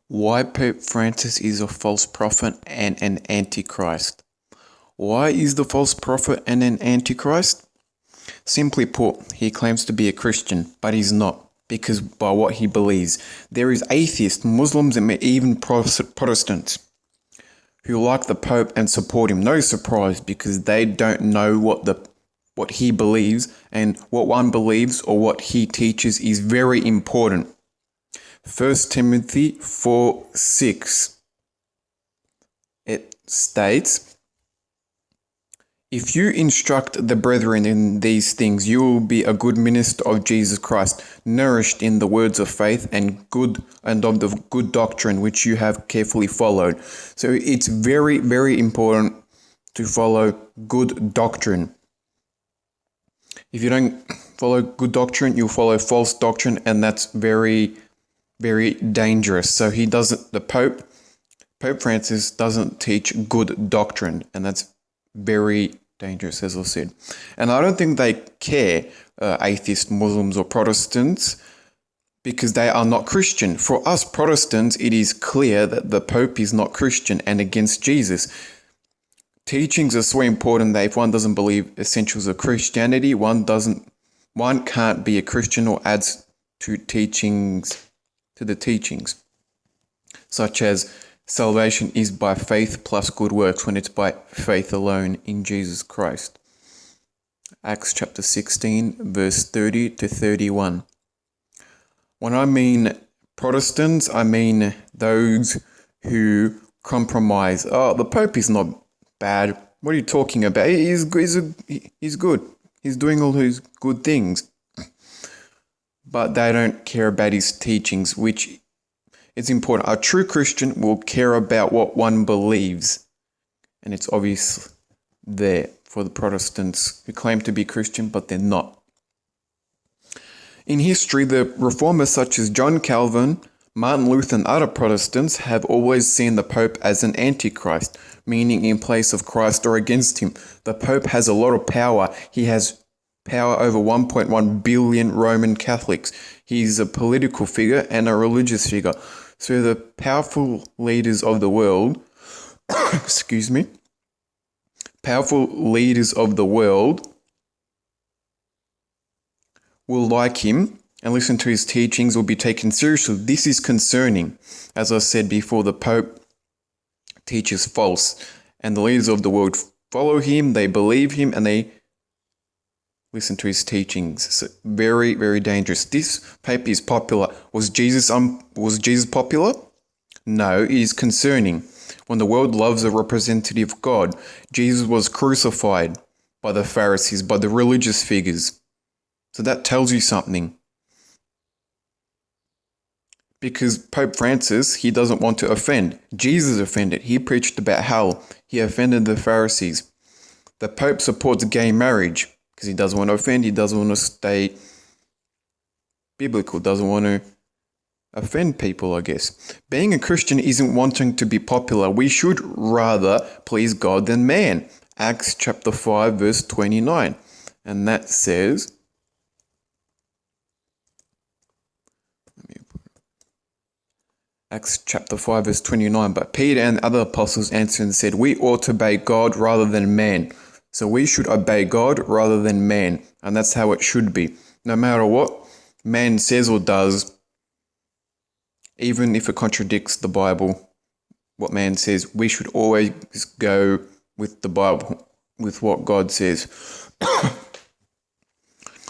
Why Pope Francis is a false prophet and an Antichrist. Why is the false prophet and an Antichrist? Simply put, he claims to be a Christian, but he's not, because by what he believes. There is atheists, Muslims, and even Protestants who like the Pope and support him. No surprise, because they don't know what he believes, and what one believes or what he teaches is very important. 1 Timothy 4:6. It states, "If you instruct the brethren in these things, you will be a good minister of Jesus Christ, nourished in the words of faith and of the good doctrine which you have carefully followed." So it's very, very important to follow good doctrine. If you don't follow good doctrine, you'll follow false doctrine, and that's very, very dangerous. So Pope Francis doesn't teach good doctrine, and that's very dangerous, as I said. And I don't think they care, atheists, Muslims, or Protestants, because they are not Christian. For us Protestants, it is clear that the Pope is not Christian and against Jesus. Teachings are so important that if one doesn't believe essentials of Christianity, one can't be a Christian or adds to the teachings, such as salvation is by faith plus good works, when it's by faith alone in Jesus Christ. Acts chapter 16, verse 30 to 31. When I mean Protestants, I mean those who compromise. Oh, the Pope is not bad. What are you talking about? He's good. He's doing all those good things. But they don't care about his teachings, which is important. A true Christian will care about what one believes. And it's obvious there for the Protestants who claim to be Christian, but they're not. In history, the reformers such as John Calvin, Martin Luther, and other Protestants have always seen the Pope as an antichrist, meaning in place of Christ or against him. The Pope has a lot of power. He has power over 1.1 billion Roman Catholics. He's a political figure and a religious figure. So the powerful leaders of the world, powerful leaders of the world will like him and listen to his teachings, will be taken seriously. This is concerning. As I said before, the Pope teaches false, and the leaders of the world follow him, they believe him, and they listen to his teachings. So very, very dangerous. This Pope is popular. Was Jesus popular? No, it is concerning. When the world loves a representative of God, Jesus was crucified by the Pharisees, by the religious figures. So that tells you something. Because Pope Francis, he doesn't want to offend. Jesus offended. He preached about hell. He offended the Pharisees. The Pope supports gay marriage because he doesn't want to offend. He doesn't want to stay biblical. Doesn't want to offend people, I guess. Being a Christian isn't wanting to be popular. We should rather please God than man. Acts chapter 5, verse 29. And that says, Acts chapter 5, verse 29. But Peter and other apostles answered and said, "We ought to obey God rather than man." So we should obey God rather than man. And that's how it should be. No matter what man says or does, even if it contradicts the Bible, what man says, we should always go with the Bible, with what God says.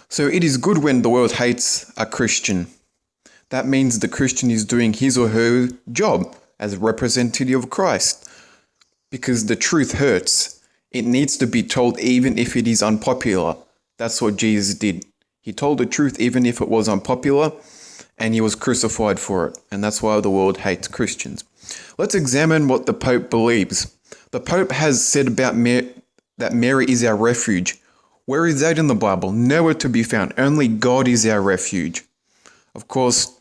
So it is good when the world hates a Christian. That means the Christian is doing his or her job as a representative of Christ. Because the truth hurts. It needs to be told even if it is unpopular. That's what Jesus did. He told the truth even if it was unpopular, and he was crucified for it. And that's why the world hates Christians. Let's examine what the Pope believes. The Pope has said about that Mary is our refuge. Where is that in the Bible? Nowhere to be found. Only God is our refuge. Of course,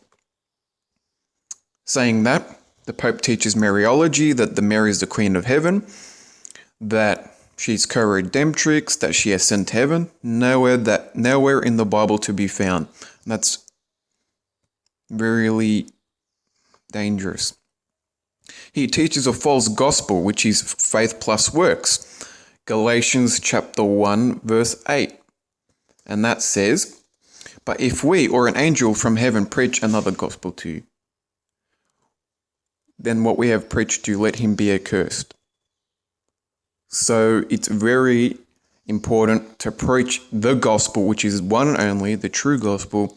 saying that, the Pope teaches Mariology, that the Mary is the Queen of Heaven, that she's co-redemptrix, that she has sent to heaven. Nowhere in the Bible to be found. That's really dangerous. He teaches a false gospel, which is faith plus works. Galatians chapter 1, verse 8. And that says, "But if we or an angel from heaven preach another gospel to you, then what we have preached to you, let him be accursed." So it's very important to preach the gospel, which is one and only, the true gospel.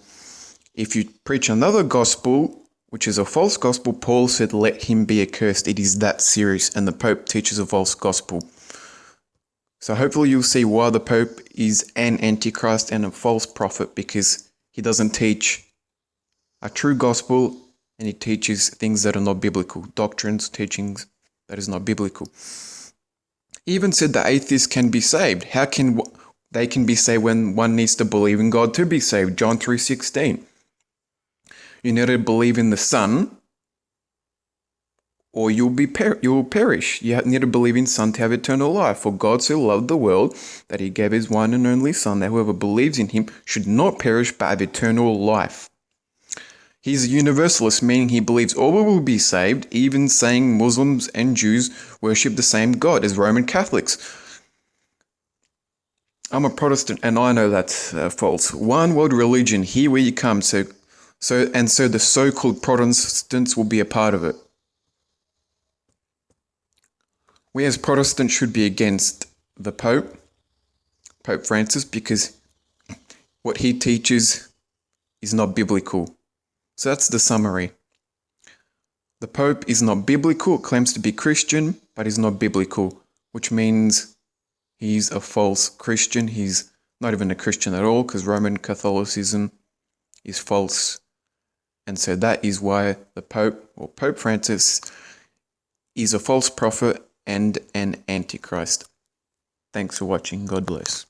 If you preach another gospel, which is a false gospel, Paul said, let him be accursed. It is that serious, and the Pope teaches a false gospel. So hopefully you'll see why the Pope is an Antichrist and a false prophet, because he doesn't teach a true gospel, and he teaches things that are not biblical, doctrines, teachings that is not biblical. He even said that atheists can be saved. How can they can be saved when one needs to believe in God to be saved? John 3:16. You need to believe in the Son, or you will perish. You need to believe in Son to have eternal life. For God so loved the world that he gave his one and only Son, that whoever believes in him should not perish but have eternal life. He's a universalist, meaning he believes all will be saved, even saying Muslims and Jews worship the same God as Roman Catholics. I'm a Protestant and I know that's false. One world religion, here we come, so the so-called Protestants will be a part of it. We as Protestants should be against the Pope Francis, because what he teaches is not biblical. So that's the summary. The Pope is not biblical, claims to be Christian, but is not biblical, which means he's a false Christian. He's not even a Christian at all, because Roman Catholicism is false. And so that is why the Pope, or Pope Francis, is a false prophet and an Antichrist. Thanks for watching. God bless.